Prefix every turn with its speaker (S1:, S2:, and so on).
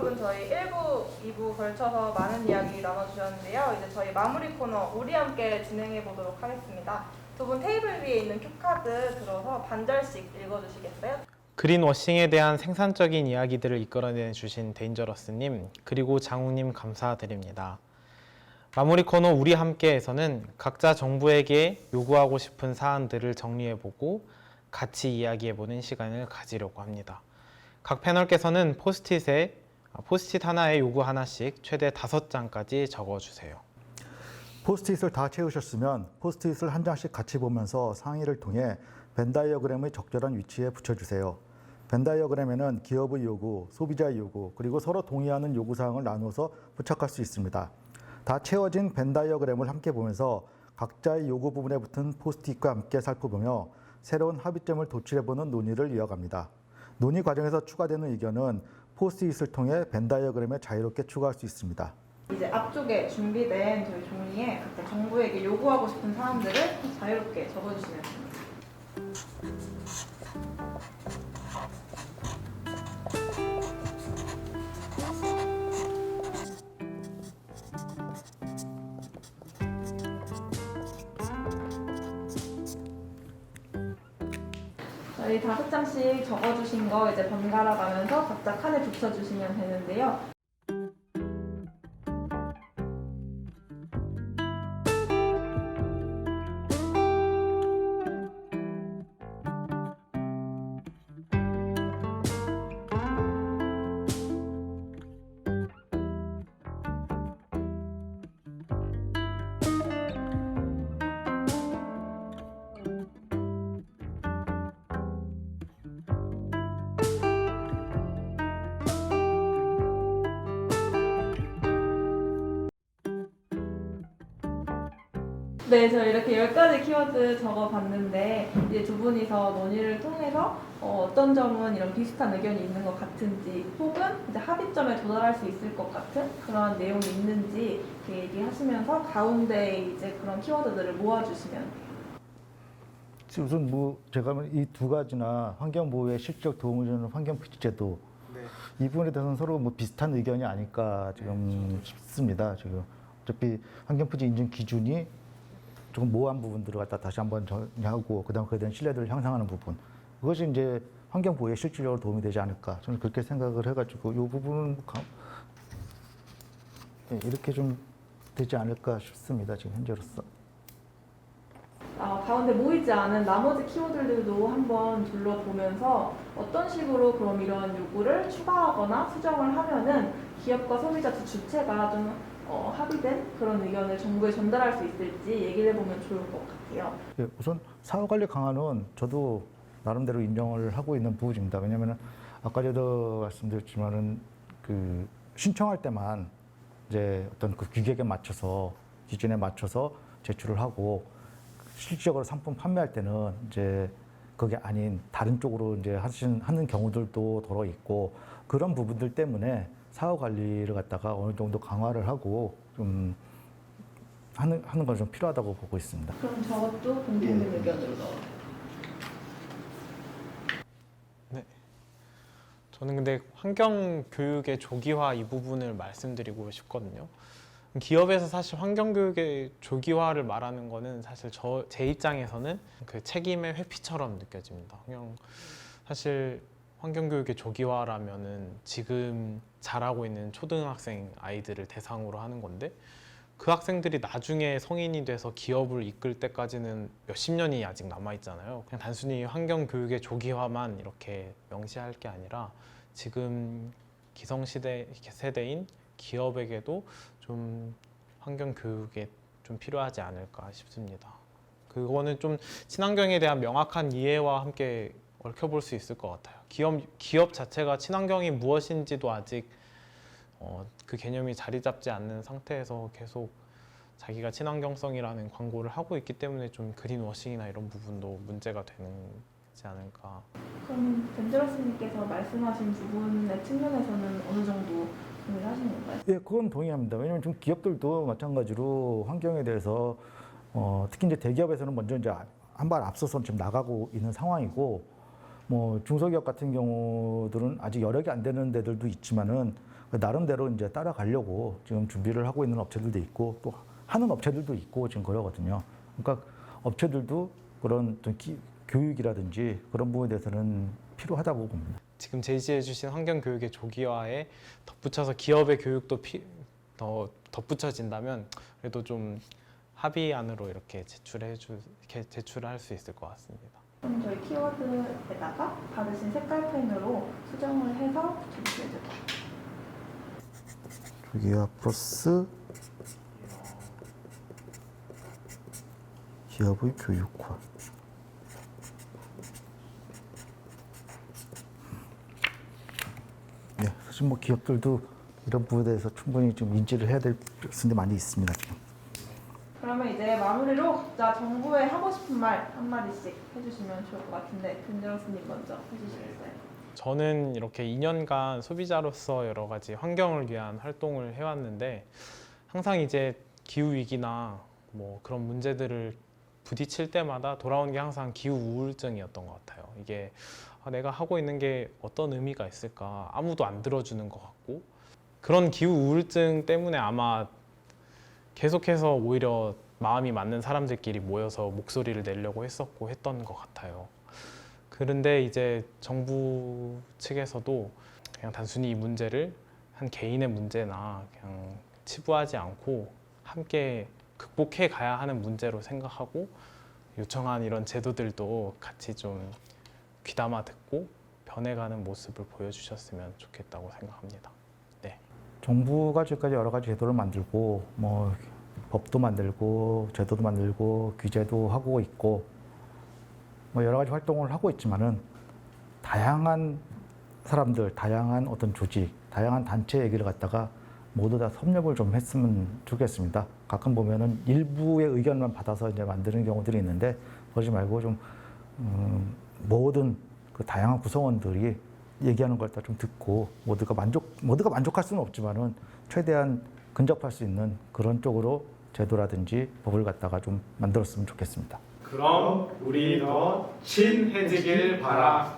S1: 분 저희 1부, 2부 걸쳐서 많은 이야기 나눠주셨는데요. 이제 저희 마무리 코너 우리 함께 진행해 보도록 하겠습니다. 두 분 테이블 위에 있는 큐카드 들어서 반절씩 읽어주시겠어요?
S2: 그린워싱에 대한 생산적인 이야기들을 이끌어내 주신 데인저러스님, 그리고 장욱님 감사드립니다. 마무리 코너 우리 함께에서는 각자 정부에게 요구하고 싶은 사안들을 정리해보고 같이 이야기해보는 시간을 가지려고 합니다. 각 패널께서는 포스트잇 하나에 요구 하나씩 최대 5장까지 적어주세요.
S3: 포스트잇을 다 채우셨으면 포스트잇을 한 장씩 같이 보면서 상의를 통해 벤다이어그램의 적절한 위치에 붙여주세요. 벤다이어그램에는 기업의 요구, 소비자의 요구, 그리고 서로 동의하는 요구사항을 나누어서 부착할 수 있습니다. 다 채워진 벤다이어그램을 함께 보면서 각자의 요구 부분에 붙은 포스트잇과 함께 살펴보며 새로운 합의점을 도출해보는 논의를 이어갑니다. 논의 과정에서 추가되는 의견은 포스트잇을 통해 벤다이어그램에 자유롭게 추가할 수 있습니다.
S1: 이제 앞쪽에 준비된 저희 종이에 각자 정부에게 요구하고 싶은 사항들을 자유롭게 적어주시면 됩니다. 저희 5장씩 적어주신 거 이제 번갈아 가면서 각자 칸에 붙여주시면 되는데요. 네, 저 이렇게 10가지 키워드 적어봤는데 이제 두 분이서 논의를 통해서 어떤 점은 이런 비슷한 의견이 있는 것 같은지 혹은 이제 합의점에 도달할 수 있을 것 같은 그런 내용이 있는지 이렇게 얘기하시면서 가운데에 이제 그런 키워드들을 모아주시면 돼요.
S3: 우선 제가 이 두 가지나 환경 보호에 실질적 도움을 주는 환경 표시제도 이 부분에 대해서는 서로 비슷한 의견이 아닐까 지금 싶습니다. 지금 어차피 환경 표시 인증 기준이 조금 모호한 부분들을 갖다 다시 한번 정리하고 그다음 그에 대한 신뢰도를 향상하는 부분 그것이 이제 환경 보호에 실질적으로 도움이 되지 않을까 저는 그렇게 생각을 해가지고 이 부분은 이렇게 좀 되지 않을까 싶습니다. 지금 현재로서.
S1: 가운데 모이지 않은 나머지 키워드들도 한번 둘러보면서 어떤 식으로 그럼 이런 요구를 추가하거나 수정을 하면은 기업과 소비자 두 주체가 좀 합의된 그런 의견을 정부에 전달할 수 있을지 얘기를 해보면 좋을 것 같아요.
S3: 예, 우선 사후관리 강화는 저도 나름대로 인정을 하고 있는 부분입니다. 왜냐하면 아까도 말씀드렸지만은 그 신청할 때만 이제 어떤 그 규격에 맞춰서 기준에 맞춰서 제출을 하고 실질적으로 상품 판매할 때는 이제 그게 아닌 다른 쪽으로 이제 하는 경우들도 더러 있고 그런 부분들 때문에 사후 관리를 갖다가 어느 정도 강화를 하고 좀 하는 건 좀 필요하다고 보고 있습니다.
S1: 그럼 저것도 공통된 의견으로 넣어요.
S2: 네. 저는 근데 환경 교육의 조기화 이 부분을 말씀드리고 싶거든요. 기업에서 사실 환경 교육의 조기화를 말하는 거는 사실 제 입장에서는 그 책임의 회피처럼 느껴집니다. 사실 환경 교육의 조기화라면은 지금 자라고 있는 초등학생 아이들을 대상으로 하는 건데 그 학생들이 나중에 성인이 돼서 기업을 이끌 때까지는 몇십 년이 아직 남아 있잖아요. 그냥 단순히 환경 교육의 조기화만 이렇게 명시할 게 아니라 지금 세대인 기업에게도 좀 환경 교육에 좀 필요하지 않을까 싶습니다. 그거는 좀 친환경에 대한 명확한 이해와 함께 얽혀볼 수 있을 것 같아요. 기업 자체가 친환경이 무엇인지도 아직 그 개념이 자리 잡지 않는 상태에서 계속 자기가 친환경성이라는 광고를 하고 있기 때문에 좀 그린워싱이나 이런 부분도 문제가 되지 않을까.
S1: 그럼 벤저러스님께서 말씀하신 부분의 측면에서는 어느 정도 동의를 하시는 건가요?
S3: 예, 그건 동의합니다. 왜냐하면 지금 기업들도 마찬가지로 환경에 대해서 특히 이제 대기업에서는 먼저 이제 한 발 앞서서 지금 나가고 있는 상황이고 중소기업 같은 경우들은 아직 여력이 안 되는 데들도 있지만은 나름대로 이제 따라가려고 지금 준비를 하고 있는 업체들도 있고 또 하는 업체들도 있고 지금 그러거든요. 그러니까 업체들도 그런 어떤 교육이라든지 그런 부분에 대해서는 필요하다고 봅니다.
S2: 지금 제시해 주신 환경교육의 조기화에 덧붙여서 기업의 교육도 더 덧붙여진다면 그래도 좀 합의안으로 이렇게 제출을 할 수 있을 것 같습니다.
S1: 그럼 저희 키워드에다가 받으신 색깔 펜으로 수정을 해서 붙여주세요.
S3: 조기화 플러스 기업의 교육화. 네, 사실 뭐 기업들도 이런 부분에 대해서 충분히 좀 인지를 해야 될 필요성이 많이 있습니다. 지금.
S1: 그러면 이제 마무리로 각자 정부에 하고 싶은 말 한마디씩 해주시면 좋을 것 같은데 김재로스님 먼저 해주시겠어요?
S2: 저는 이렇게 2년간 소비자로서 여러 가지 환경을 위한 활동을 해왔는데 항상 이제 기후 위기나 뭐 그런 문제들을 부딪힐 때마다 돌아오는 게 항상 기후 우울증이었던 것 같아요. 이게 내가 하고 있는 게 어떤 의미가 있을까? 아무도 안 들어주는 것 같고 그런 기후 우울증 때문에 아마 계속해서 오히려 마음이 맞는 사람들끼리 모여서 목소리를 내려고 했었고 했던 것 같아요. 그런데 이제 정부 측에서도 그냥 단순히 이 문제를 한 개인의 문제나 그냥 치부하지 않고 함께 극복해 가야 하는 문제로 생각하고 요청한 이런 제도들도 같이 좀 귀담아 듣고 변해가는 모습을 보여주셨으면 좋겠다고 생각합니다. 네.
S3: 정부가 지금까지 여러 가지 제도를 만들고 뭐 법도 만들고 제도도 만들고 규제도 하고 있고 뭐 여러 가지 활동을 하고 있지만은 다양한 사람들, 다양한 어떤 조직, 다양한 단체 얘기를 갖다가 모두 다 섭렵을 좀 했으면 좋겠습니다. 가끔 보면은 일부의 의견만 받아서 이제 만드는 경우들이 있는데 그러지 말고 좀 모든 그 다양한 구성원들이 얘기하는 걸 다 좀 듣고 모두가 만족할 수는 없지만은 최대한 근접할 수 있는 그런 쪽으로 제도라든지 법을 갖다가 좀 만들었으면 좋겠습니다.
S4: 그럼 우리 더 친해지길 바라.